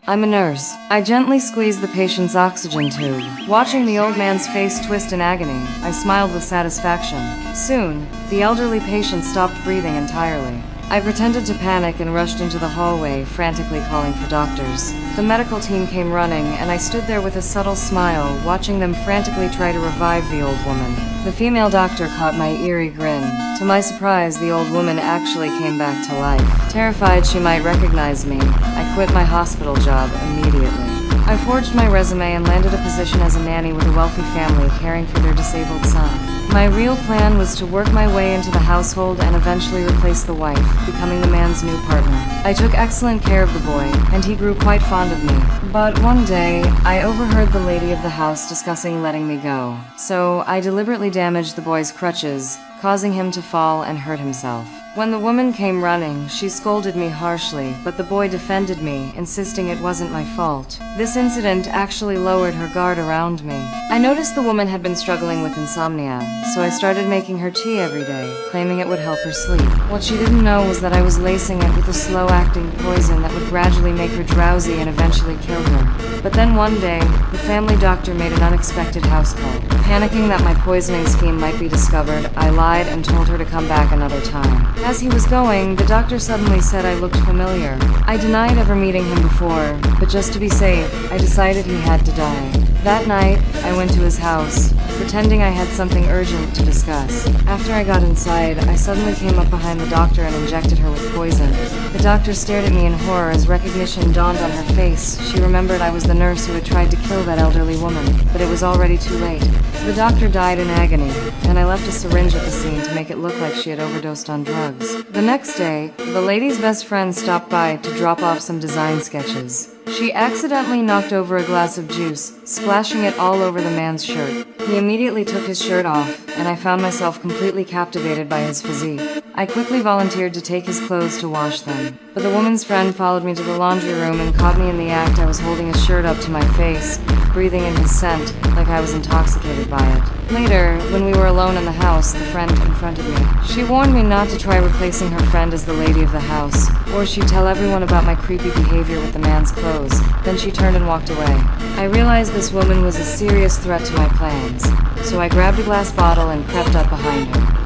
I'm a nurse. I gently squeezed the patient's oxygen tube. Watching the old man's face twist in agony, I smiled with satisfaction. Soon, the elderly patient stopped breathing entirely. I pretended to panic and rushed into the hallway, frantically calling for doctors. The medical team came running, and I stood there with a subtle smile, watching them frantically try to revive the old woman. The female doctor caught my eerie grin. To my surprise, the old woman actually came back to life. Terrified she might recognize me, I quit my hospital job immediately. I forged my resume and landed a position as a nanny with a wealthy family caring for their disabled son. My real plan was to work my way into the household and eventually replace the wife, becoming the man's new partner. I took excellent care of the boy, and he grew quite fond of me. But one day, I overheard the lady of the house discussing letting me go. So I deliberately damaged the boy's crutches, causing him to fall and hurt himself. When the woman came running, she scolded me harshly, but the boy defended me, insisting it wasn't my fault. This incident actually lowered her guard around me. I noticed the woman had been struggling with insomnia, so I started making her tea every day, claiming it would help her sleep. What she didn't know was that I was lacing it with a slow-acting poison that would gradually make her drowsy and eventually kill her. But then one day, the family doctor made an unexpected house call. Panicking that my poisoning scheme might be discovered, I lied and told her to come back another time. As he was going, the doctor suddenly said I looked familiar. I denied ever meeting him before, but just to be safe, I decided he had to die. That night, I went to his house, pretending I had something urgent to discuss. After I got inside, I suddenly came up behind the doctor and injected her with poison. The doctor stared at me in horror as recognition dawned on her face. She remembered I was the nurse who had tried to kill that elderly woman, but it was already too late. The doctor died in agony, and I left a syringe at the scene to make it look like she had overdosed on drugs. The next day, the lady's best friend stopped by to drop off some design sketches. She accidentally knocked over a glass of juice, splashing it all over the man's shirt. He immediately took his shirt off, and I found myself completely captivated by his physique. I quickly volunteered to take his clothes to wash them, but the woman's friend followed me to the laundry room and caught me in the act. I was holding his shirt up to my face, breathing in his scent, like I was intoxicated by it. Later, when we were alone in the house, the friend confronted me. She warned me not to try replacing her friend as the lady of the house, or she'd tell everyone about my creepy behavior with the man's clothes. Then she turned and walked away. I realized this woman was a serious threat to my plans, so I grabbed a glass bottle and crept up behind her.